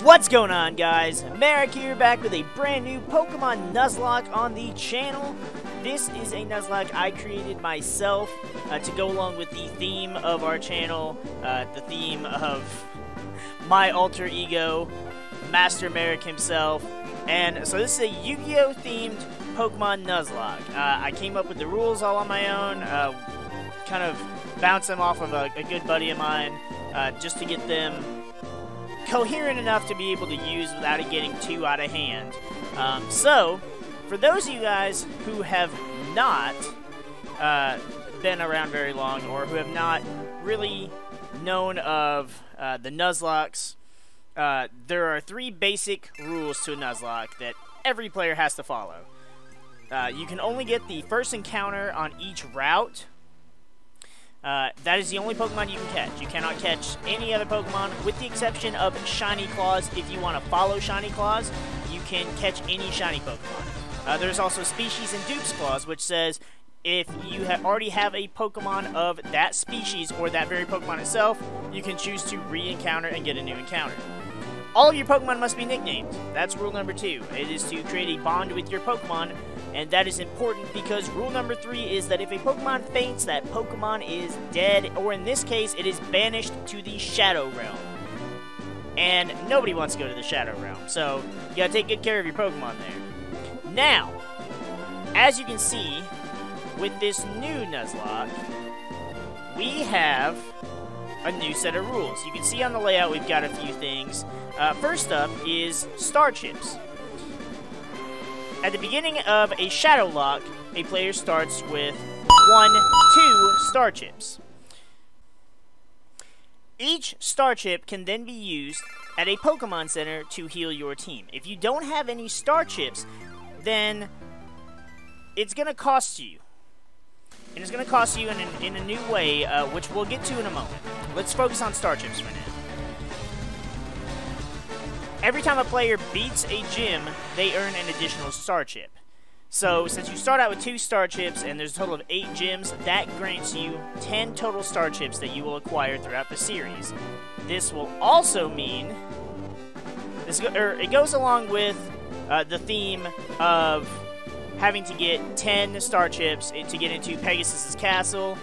What's going on, guys? MariK here, back with a brand new Pokemon Nuzlocke on the channel. This is a Nuzlocke I created myself to go along with the theme of our channel, the theme of my alter ego, Master MariK himself. And so this is a Yu-Gi-Oh! Themed Pokemon Nuzlocke. I came up with the rules all on my own, kind of bounced them off of a good buddy of mine, just to get them coherent enough to be able to use without it getting too out of hand. So, for those of you guys who have not been around very long, or who have not really known of the Nuzlockes, there are 3 basic rules to a Nuzlocke that every player has to follow. You can only get the first encounter on each route. That is the only Pokemon you can catch. You cannot catch any other Pokemon, with the exception of Shiny Claws. If you want to follow Shiny Claws, you can catch any Shiny Pokemon. There's also Species and Dupes Clause, which says if you already have a Pokemon of that species, or that very Pokemon itself, you can choose to re-encounter and get a new encounter. All of your Pokemon must be nicknamed. That's rule number 2. It is to create a bond with your Pokemon, and that is important because rule number 3 is that if a Pokemon faints, that Pokemon is dead, or in this case, it is banished to the Shadow Realm. And nobody wants to go to the Shadow Realm, so you gotta take good care of your Pokemon there. Now, as you can see, with this new Nuzlocke, we have a new set of rules. You can see on the layout we've got a few things. First up is Star Chips. At the beginning of a Shadowlocke, a player starts with 2 Star Chips. Each Star Chip can then be used at a Pokemon Center to heal your team. If you don't have any Star Chips, then it's going to cost you. And it's going to cost you in a new way, which we'll get to in a moment. Let's focus on Star Chips for now. Every time a player beats a gym, they earn an additional Star Chip. So, since you start out with 2 Star Chips, and there's a total of 8 gyms, that grants you 10 total Star Chips that you will acquire throughout the series. This will also mean, it goes along with the theme of having to get 10 Star Chips to get into Pegasus's Castle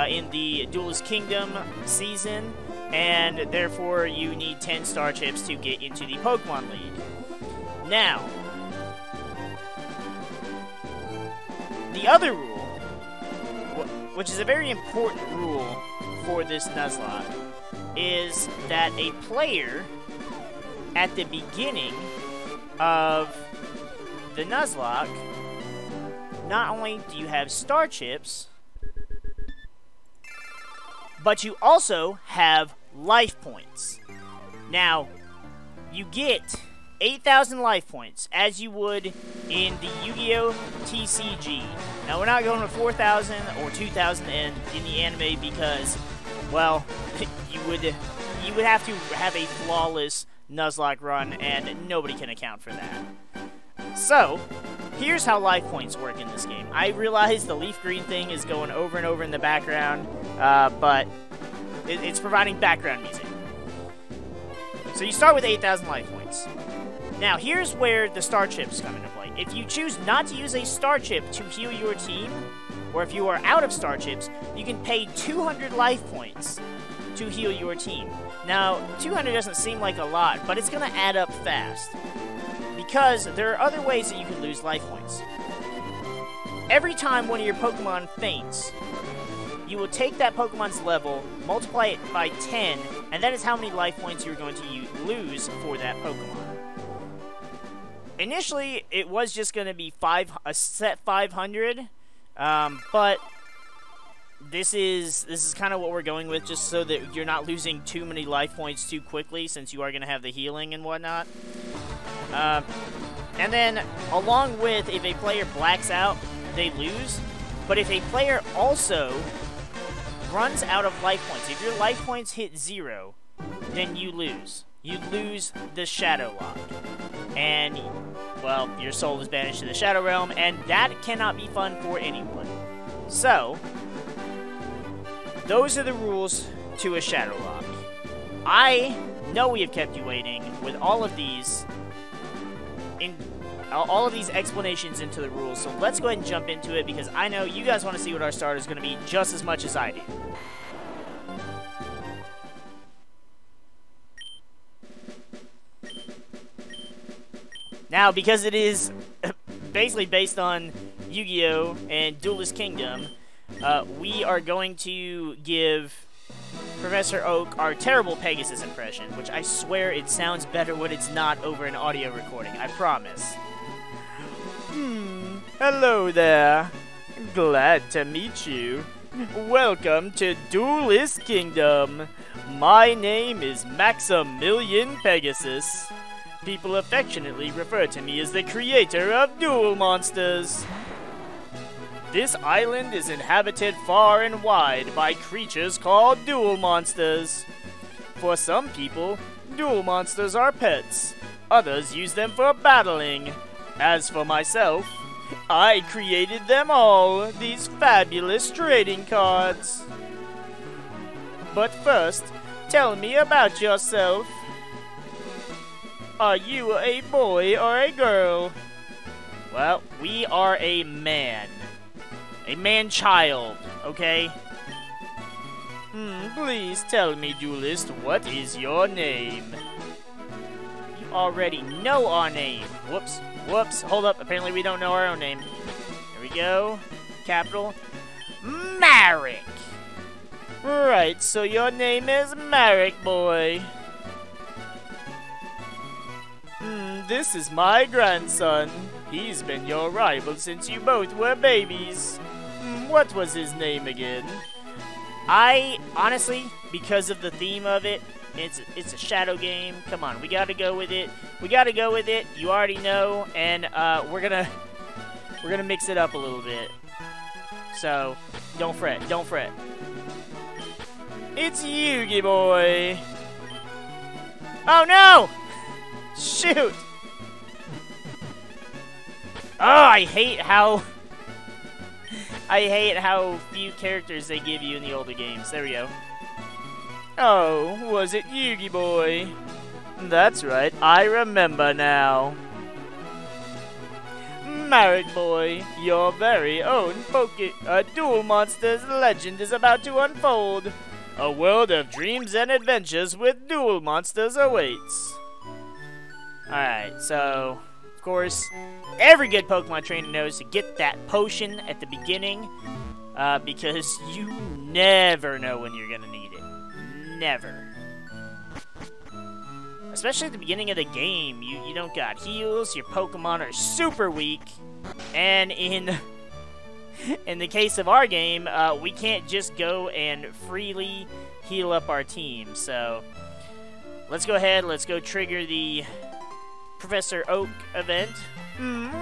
in the Duelist Kingdom season, and therefore you need 10 Star Chips to get into the Pokemon League. Now, the other rule, which is a very important rule for this Nuzlocke, is that a player at the beginning of the Nuzlocke, not only do you have Star Chips, but you also have life points. Now, you get 8,000 life points, as you would in the Yu-Gi-Oh! TCG. Now, we're not going with 4,000 or 2,000 in the anime because, well, you would have to have a flawless Nuzlocke run, and nobody can account for that. So, here's how life points work in this game. I realize the leaf green thing is going over and over in the background, but it's providing background music. So you start with 8,000 life points. Now, here's where the Star Chips come into play. If you choose not to use a Star Chip to heal your team, or if you are out of Star Chips, you can pay 200 life points to heal your team. Now, 200 doesn't seem like a lot, but it's going to add up fast, because there are other ways that you can lose life points. Every time one of your Pokemon faints, you will take that Pokemon's level, multiply it by 10, and that is how many life points you're going to lose for that Pokemon. Initially, it was just going to be a set 500, but this is kind of what we're going with, just so that you're not losing too many life points too quickly, since you are going to have the healing and whatnot. And then, along with, if a player blacks out, they lose. But if a player also runs out of life points, if your life points hit 0, then you lose. You lose the Shadowlocke. And, well, your soul is banished to the Shadow Realm, and that cannot be fun for anyone. So, those are the rules to a Shadowlocke. I know we have kept you waiting with all of these explanations into the rules. So let's go ahead and jump into it, because I know you guys want to see what our starter is going to be just as much as I do. Now, because it is basically based on Yu-Gi-Oh! And Duelist Kingdom, we are going to give Professor Oak our terrible Pegasus impression, which I swear it sounds better when it's not over an audio recording. I promise. Hello there. Glad to meet you. Welcome to Duelist Kingdom. My name is Maximilian Pegasus. People affectionately refer to me as the creator of duel monsters. This island is inhabited far and wide by creatures called duel monsters. For some people, duel monsters are pets. Others use them for battling. As for myself, I created them all, these fabulous trading cards. But first, tell me about yourself. Are you a boy or a girl? Well, we are a man. A man-child, okay? Please tell me, duelist, what is your name? You already know our name. Whoops, whoops, hold up. Apparently we don't know our own name. There we go. Capital. MariK. Right, so your name is MariK, boy. This is my grandson. He's been your rival since you both were babies. What was his name again? I, honestly, because of the theme of it, it's a shadow game. Come on, we gotta go with it. We gotta go with it. You already know, and we're gonna mix it up a little bit. So, don't fret, don't fret. It's Yugi boy. Oh no! Shoot! Oh, I hate how few characters they give you in the older games. There we go. Oh, was it Yugi boy? That's right, I remember now. MariK boy, your very own Duel Monsters legend is about to unfold. A world of dreams and adventures with Duel Monsters awaits. Alright, so, of course, every good Pokemon trainer knows to get that potion at the beginning, because you never know when you're gonna need it. Never. Especially at the beginning of the game, you don't got heals, your Pokemon are super weak, and in the case of our game, we can't just go and freely heal up our team, so let's go ahead, let's go trigger the Professor Oak event.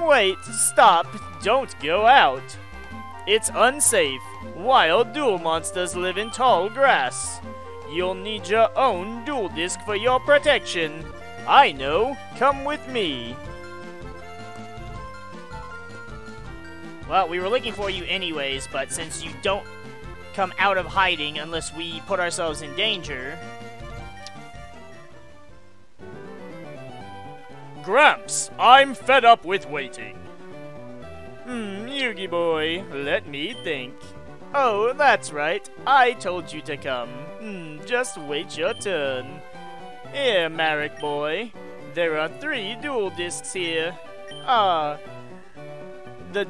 Wait, stop, don't go out. It's unsafe. Wild duel monsters live in tall grass. You'll need your own duel disc for your protection. I know, come with me. Well, we were looking for you anyways, but since you don't come out of hiding unless we put ourselves in danger... Gramps, I'm fed up with waiting. Yugi boy, let me think. Oh, that's right, I told you to come. Just wait your turn. Here, MariK boy, there are 3 duel discs here. The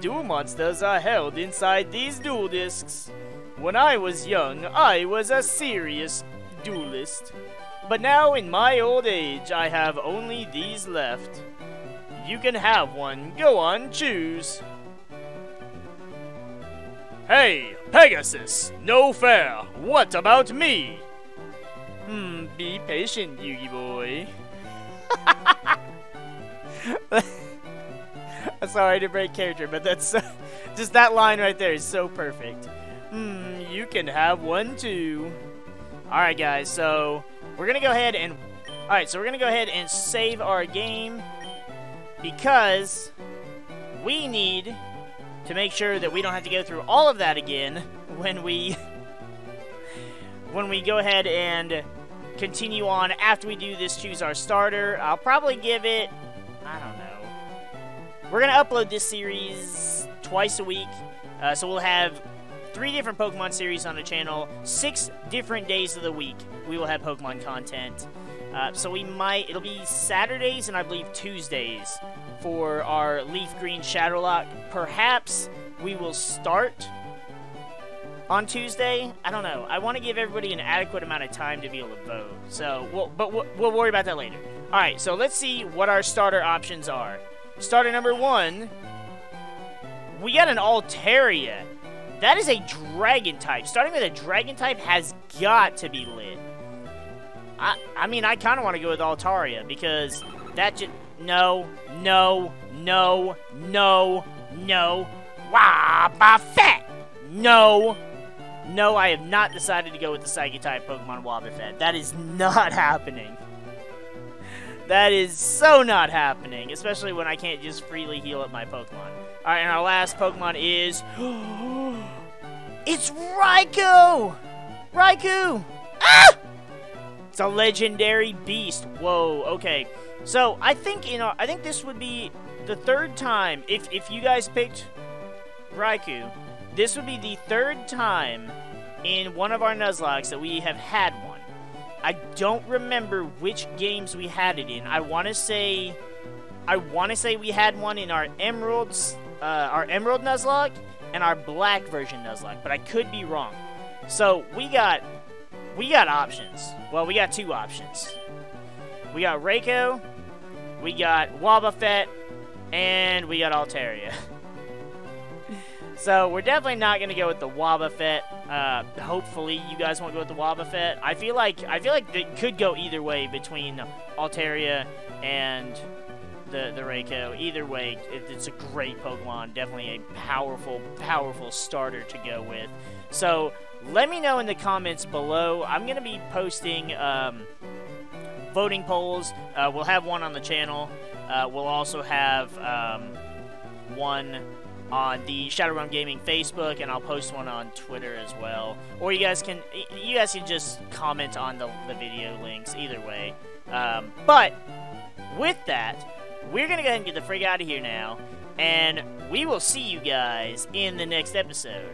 duel monsters are held inside these duel discs. When I was young, I was a serious duelist. But now, in my old age, I have only these left. You can have one. Go on, choose. Hey, Pegasus! No fair! What about me? Be patient, Yugi boy. Sorry to break character, but that's just that line right there is so perfect. You can have one too. Alright guys, so we're gonna go ahead and save our game because we need to make sure that we don't have to go through all of that again when we go ahead and continue on after we do this Choose Our Starter. I'll probably give it, I don't know. We're going to upload this series twice a week, so we'll have 3 different Pokemon series on the channel, 6 different days of the week we will have Pokemon content. So it'll be Saturdays and I believe Tuesdays for our Leaf Green Shadowlocke. Perhaps we will start on Tuesday. I don't know. I want to give everybody an adequate amount of time to be able to vote. So, we'll worry about that later. Alright, so let's see what our starter options are. Starter number 1, we got an Altaria. That is a Dragon type. Starting with a Dragon type has got to be lit. I mean, I kind of want to go with Altaria because that just... No. Wobbuffet! No, I have not decided to go with the Psychic-type Pokemon Wobbuffet. That is not happening. That is so not happening, especially when I can't just freely heal up my Pokemon. Alright, and our last Pokemon is... It's Raikou! Raikou! Ah! It's a legendary beast. Whoa, okay. So, I think, I think this would be the 3rd time, if you guys picked Raikou, this would be the 3rd time in one of our Nuzlockes that we have had one. I don't remember which games we had it in. I want to say we had one in our Emerald Nuzlocke and our Black version Nuzlocke, but I could be wrong. So we got options. Well, we got 2 options. We got Raikou, we got Wobbuffet, and we got Altaria. So, we're definitely not going to go with the Wobbuffet. Hopefully, you guys won't go with the Wobbuffet. I feel like it could go either way between Altaria and the Raikou. Either way, it's a great Pokemon. Definitely a powerful, powerful starter to go with. So, let me know in the comments below. I'm going to be posting voting polls. We'll have one on the channel. We'll also have one on the Shadowrun Gaming Facebook, and I'll post one on Twitter as well. Or you guys can just comment on the video links, either way. But with that, we're gonna go ahead and get the frig out of here now, and we will see you guys in the next episode.